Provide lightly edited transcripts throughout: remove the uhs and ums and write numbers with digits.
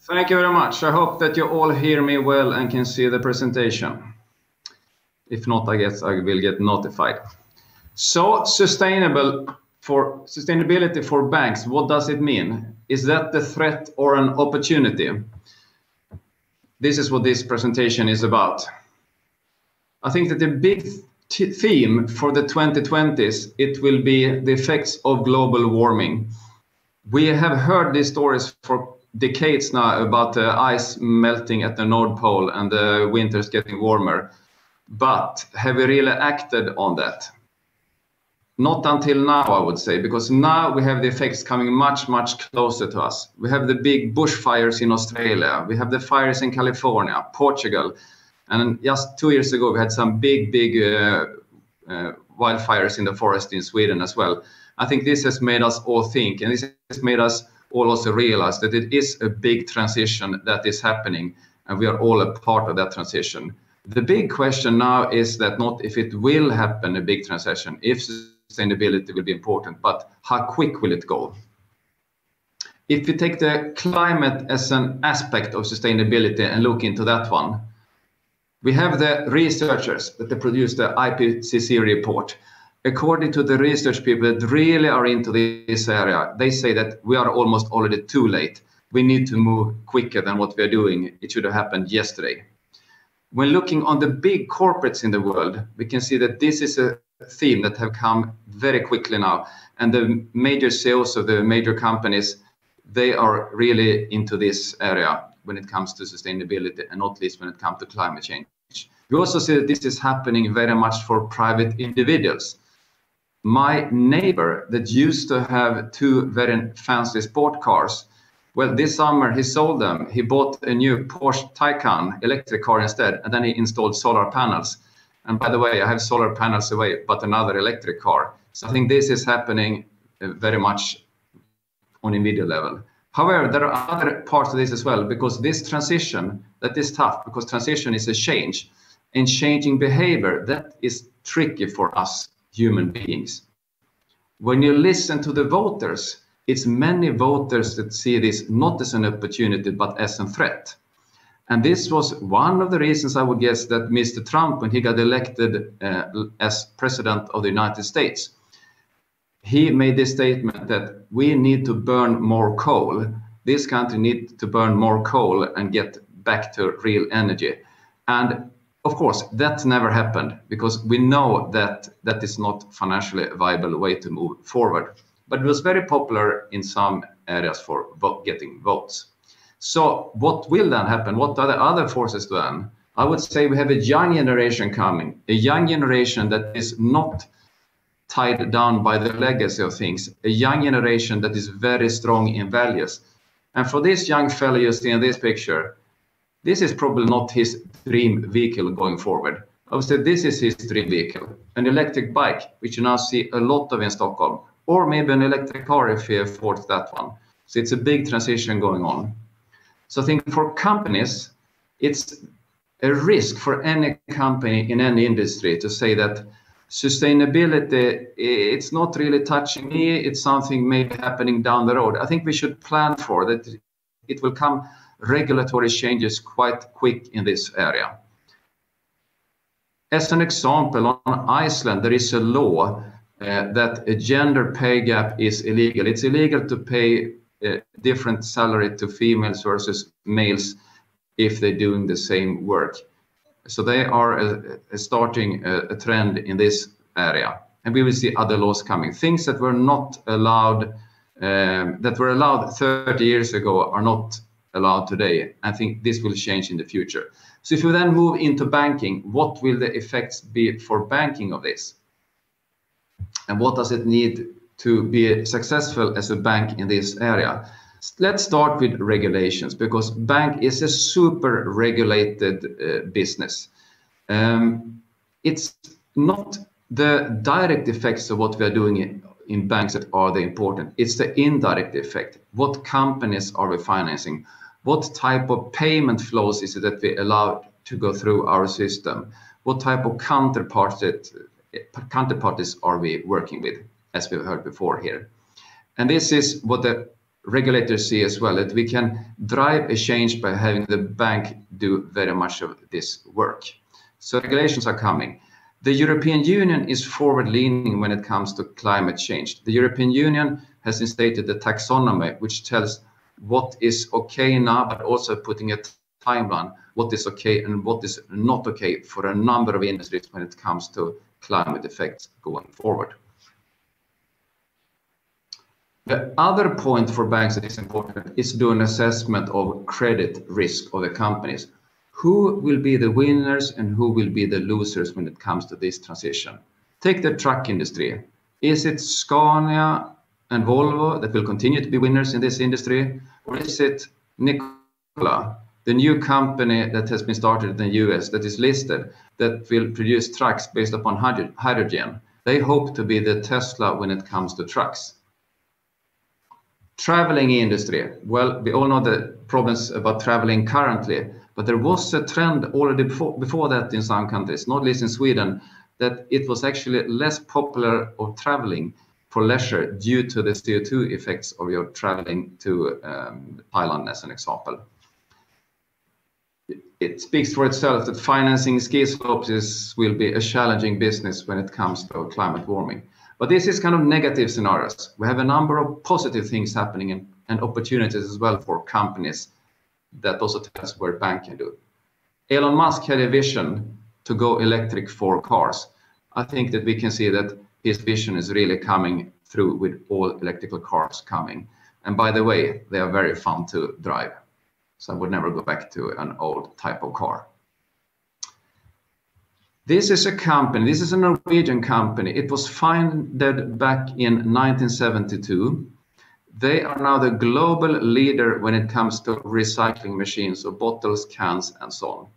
Thank you very much. I hope that you all hear me well and can see the presentation. If not, I guess I will get notified. So, sustainability for banks, what does it mean? Is that the threat or an opportunity? This is what this presentation is about. I think that the big theme for the 2020s, it will be the effects of global warming. We have heard these stories for decades now about the ice melting at the North Pole and the winters getting warmer. But have we really acted on that? Not until now, I would say, because now we have the effects coming much, much closer to us. We have the big bushfires in Australia. We have the fires in California, Portugal. And just 2 years ago, we had some big wildfires in the forest in Sweden as well. I think this has made us all think, and this has made us all also realize that it is a big transition that is happening, and we are all a part of that transition. The big question now is that not if it will happen, a big transition, if sustainability will be important, but how quick will it go? If you take the climate as an aspect of sustainability and look into that one, we have the researchers that they produce the IPCC report. According to the research people that really are into this area, they say that we are almost already too late. We need to move quicker than what we are doing. It should have happened yesterday. When looking on the big corporates in the world, we can see that this is a theme that have come very quickly now. And the major CEOs of the major companies, they are really into this area when it comes to sustainability, and not least when it comes to climate change. We also see that this is happening very much for private individuals. My neighbor that used to have 2 very fancy sport cars, well, this summer he sold them. He bought a new Porsche Taycan electric car instead, and then he installed solar panels. And by the way, I have solar panels away, but another electric car. So I think this is happening very much on individual level. However, there are other parts of this as well, because this transition, that is tough, because transition is a change. And changing behavior, that is tricky for us human beings. When you listen to the voters, it's many voters that see this not as an opportunity, but as a threat. And this was one of the reasons I would guess that Mr. Trump, when he got elected as president of the United States, he made this statement that we need to burn more coal. This country needs to burn more coal and get back to real energy. And of course, that never happened, because we know that that is not financially a viable way to move forward. But it was very popular in some areas for getting votes. So what will then happen? What are the other forces then? I would say we have a young generation coming, a young generation that is not tied down by the legacy of things, a young generation that is very strong in values. And for this young fellow you see in this picture, this is probably not his dream vehicle going forward. I would say this is his dream vehicle, an electric bike, which you now see a lot of in Stockholm, or maybe an electric car if he affords that one. So it's a big transition going on. So I think for companies, it's a risk for any company in any industry to say that sustainability, it's not really touching me, it's something maybe happening down the road. I think we should plan for that. It will come regulatory changes quite quick in this area. As an example, on Iceland, there is a law that a gender pay gap is illegal. It's illegal to pay different salary to females versus males if they're doing the same work. So they are starting a trend in this area, and we will see other laws coming. Things that were not allowed, that were allowed 30 years ago, are not allowed today. I think this will change in the future. So if we then move into banking, what will the effects be for banking of this? And what does it need to be successful as a bank in this area? Let's start with regulations, because bank is a super regulated business. It's not the direct effects of what we are doing in banks that are the important. It's the indirect effect. What companies are we financing? What type of payment flows is it that we allow to go through our system? What type of counterparties are we working with, as we've heard before here? And this is what the regulators see as well that we can drive a change by having the bank do very much of this work. So regulations are coming. The European Union is forward-leaning when it comes to climate change. The European Union has instated the taxonomy, which tells what is okay now, but also putting a timeline, what is okay and what is not okay for a number of industries when it comes to climate effects going forward. The other point for banks that is important is to do an assessment of credit risk of the companies. Who will be the winners and who will be the losers when it comes to this transition? Take the truck industry. Is it Scania and Volvo that will continue to be winners in this industry? Or is it Nikola, the new company that has been started in the US that is listed, that will produce trucks based upon hydrogen? They hope to be the Tesla when it comes to trucks. Traveling industry. Well, we all know the problems about traveling currently, but there was a trend already before that in some countries, not least in Sweden, that it was actually less popular of traveling for leisure due to the CO2 effects of your traveling to Thailand, as an example. It speaks for itself that financing ski slopes will be a challenging business when it comes to climate warming. But this is kind of negative scenarios. We have a number of positive things happening and opportunities as well for companies that also tells where bank can do. Elon Musk had a vision to go electric for cars. I think that we can see that his vision is really coming through with all electrical cars coming. And by the way, they are very fun to drive. So I would never go back to an old type of car. This is a company, this is a Norwegian company. It was founded back in 1972. They are now the global leader when it comes to recycling machines, so bottles, cans, and so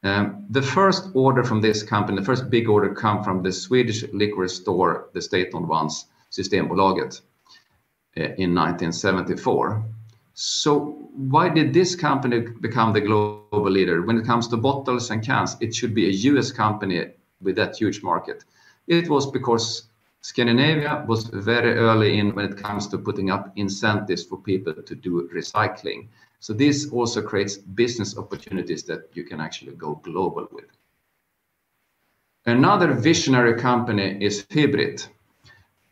on. The first order from this company, the first big order, come from the Swedish liquor store, the state-owned ones, Systembolaget, in 1974. So why did this company become the global leader? When it comes to bottles and cans, it should be a US company with that huge market. It was because Scandinavia was very early in when it comes to putting up incentives for people to do recycling. So this also creates business opportunities that you can actually go global with. Another visionary company is Hybrid.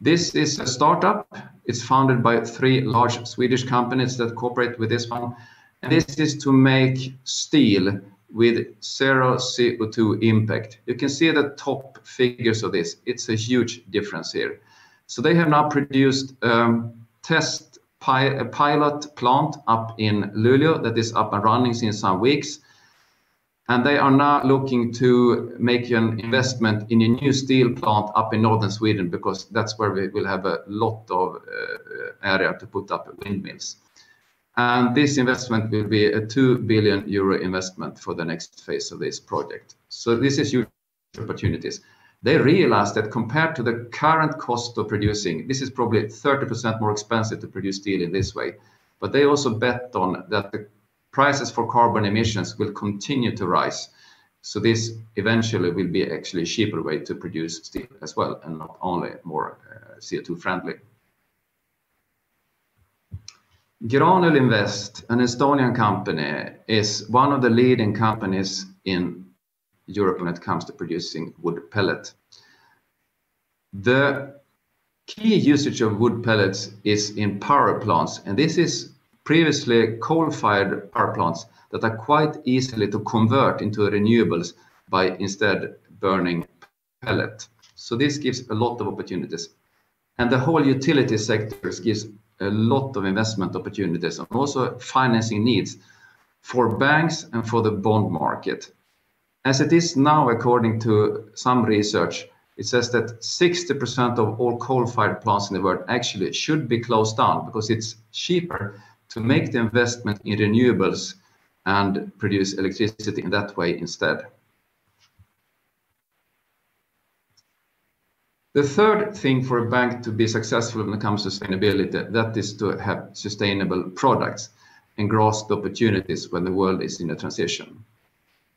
This is a startup. It's founded by 3 large Swedish companies that cooperate with this one. And this is to make steel with 0 CO2 impact. You can see the top figures of this. It's a huge difference here. So they have now produced a pilot plant up in Luleå that is up and running since some weeks. And they are now looking to make an investment in a new steel plant up in northern Sweden, because that's where we will have a lot of area to put up windmills. And this investment will be a 2 billion euro investment for the next phase of this project. So this is huge opportunities. They realize that compared to the current cost of producing, this is probably 30% more expensive to produce steel in this way. But they also bet on that the prices for carbon emissions will continue to rise. So this eventually will be actually a cheaper way to produce steel as well, and not only more CO2 friendly. Granul Invest, an Estonian company, is one of the leading companies in Europe when it comes to producing wood pellet. The key usage of wood pellets is in power plants, and this is previously coal-fired power plants that are quite easily to convert into renewables by instead burning pellet. So this gives a lot of opportunities. And the whole utility sector gives a lot of investment opportunities and also financing needs for banks and for the bond market. As it is now, according to some research, it says that 60% of all coal-fired plants in the world actually should be closed down because it's cheaper to make the investment in renewables and produce electricity in that way instead. The third thing for a bank to be successful when it comes to sustainability, that is to have sustainable products and grasp the opportunities when the world is in a transition.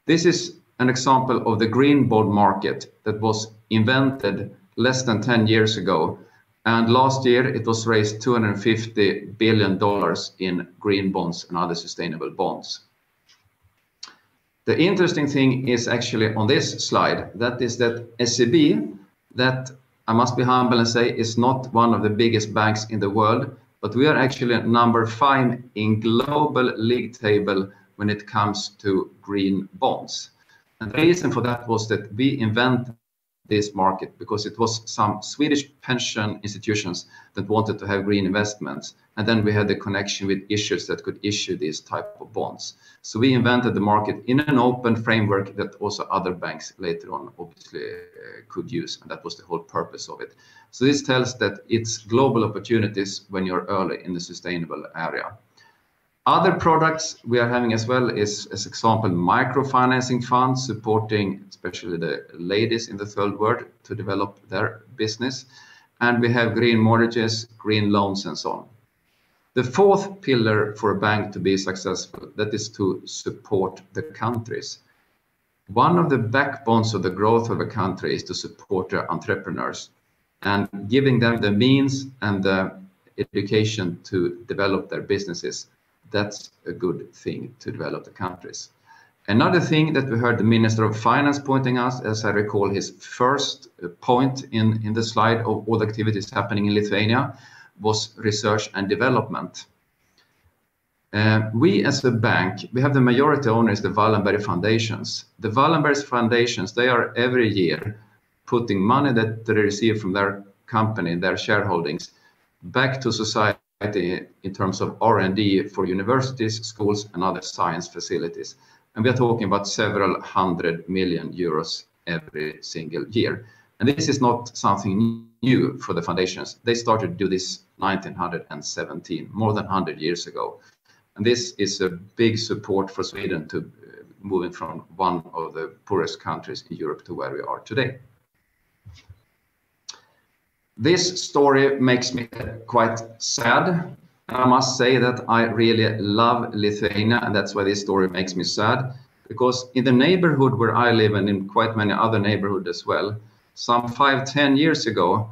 This is an example of the green bond market that was invented less than 10 years ago And last year it was raised $250 billion in green bonds and other sustainable bonds. The interesting thing is actually on this slide, that is that SEB, that I must be humble and say is not one of the biggest banks in the world, but we are actually number 5 in global league table when it comes to green bonds. And the reason for that was that we invented this market because it was some Swedish pension institutions that wanted to have green investments, and then we had the connection with issuers that could issue these type of bonds. So we invented the market in an open framework that also other banks later on obviously could use, and that was the whole purpose of it. So this tells that it's global opportunities when you're early in the sustainable area. Other products we are having as well is, as example, microfinancing funds supporting especially the ladies in the third world to develop their business. And we have green mortgages, green loans, and so on. The fourth pillar for a bank to be successful, that is to support the countries. One of the backbones of the growth of a country is to support their entrepreneurs and giving them the means and the education to develop their businesses. That's a good thing to develop the countries. Another thing that we heard the Minister of Finance pointing out, as I recall his first point in the slide of all the activities happening in Lithuania, was research and development. We as a bank, we have the majority owners, the Wallenberg Foundations. The Wallenberg Foundations, they are every year putting money that they receive from their company, their shareholdings, back to society in terms of R&D for universities, schools, and other science facilities. And we are talking about several $100 million every single year. And this is not something new for the foundations. They started to do this 1917, more than 100 years ago. And this is a big support for Sweden to moving from one of the poorest countries in Europe to where we are today. This story makes me quite sad. I must say that I really love Lithuania, and that's why this story makes me sad. Because in the neighborhood where I live, and in quite many other neighborhoods as well, some 5-10 years ago,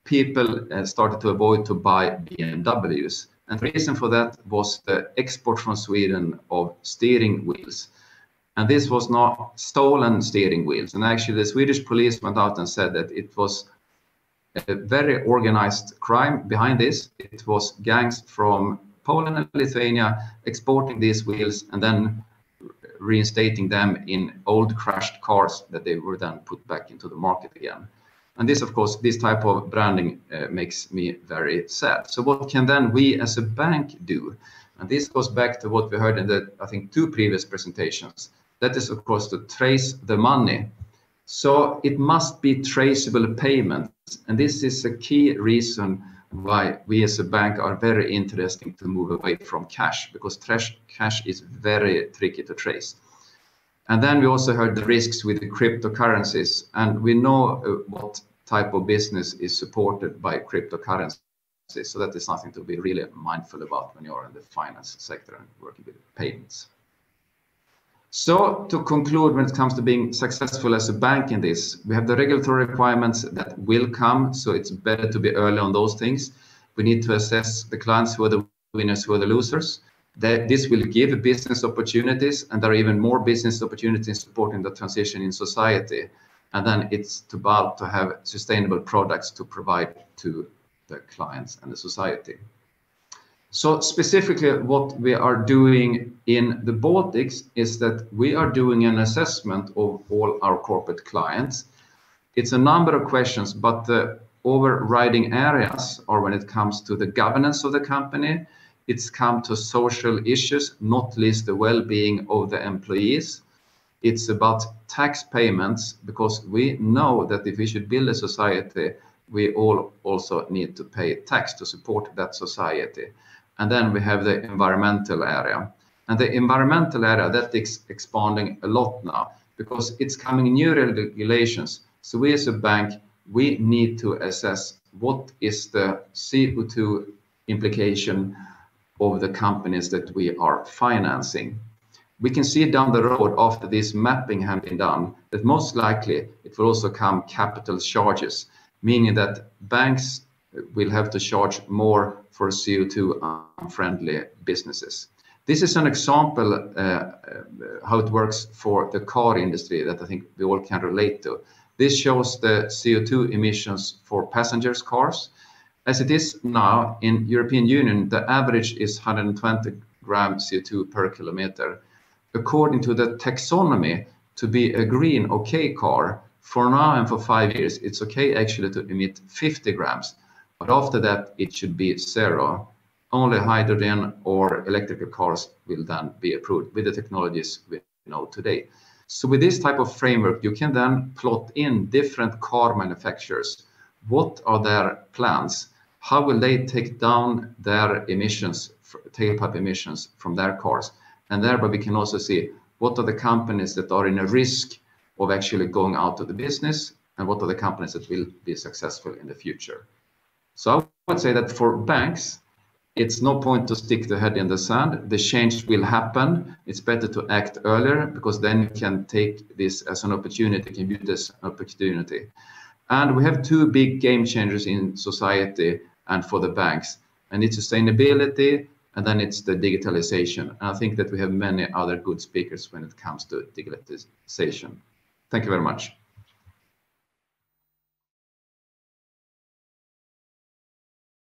people started to avoid to buy BMWs. And the reason for that was the export from Sweden of steering wheels. And this was not stolen steering wheels. And actually the Swedish police went out and said that it was a very organized crime behind this. It was gangs from Poland and Lithuania exporting these wheels and then reinstating them in old crashed cars that they were then put back into the market again. And this, of course, this type of branding makes me very sad. So what can then we as a bank do? And this goes back to what we heard in the, I think, 2 previous presentations. That is, of course, to trace the money. So it must be traceable payments. And this is a key reason why we as a bank are very interested to move away from cash, because cash is very tricky to trace. And then we also heard the risks with the cryptocurrencies, and we know what type of business is supported by cryptocurrencies. So that is something to be really mindful about when you're in the finance sector and working with payments. So to conclude, when it comes to being successful as a bank in this, we have the regulatory requirements that will come. So it's better to be early on those things. We need to assess the clients, who are the winners, who are the losers. This will give business opportunities, and there are even more business opportunities supporting the transition in society. And then it's about to have sustainable products to provide to the clients and the society. So specifically what we are doing in the Baltics is that we are doing an assessment of all our corporate clients. It's a number of questions, but the overriding areas are when it comes to the governance of the company, it's come to social issues, not least the well-being of the employees. It's about tax payments, because we know that if we should build a society, we all also need to pay tax to support that society. And then we have the environmental area. And the environmental area, that is expanding a lot now, because it's coming new regulations. So we as a bank, we need to assess what is the CO2 implication of the companies that we are financing. We can see down the road, after this mapping has been done, that most likely it will also come capital charges, meaning that banks will have to charge more for CO2-unfriendly businesses. This is an example how it works for the car industry that I think we all can relate to. This shows the CO2 emissions for passengers' cars. As it is now in European Union, the average is 120 grams CO2 per kilometer. According to the taxonomy, to be a green okay car, for now and for 5 years, it's okay actually to emit 50 grams. But after that, it should be zero. Only hydrogen or electrical cars will then be approved with the technologies we know today. So with this type of framework, you can then plot in different car manufacturers. What are their plans? How will they take down their emissions, tailpipe emissions from their cars? And thereby we can also see what are the companies that are in a risk of actually going out of the business, and what are the companies that will be successful in the future. So I would say that for banks, it's no point to stick the head in the sand. The change will happen. It's better to act earlier, because then you can take this as an opportunity, can view this opportunity. And we have two big game changers in society and for the banks, and it's sustainability, and then it's the digitalization. And I think that we have many other good speakers when it comes to digitalization. Thank you very much.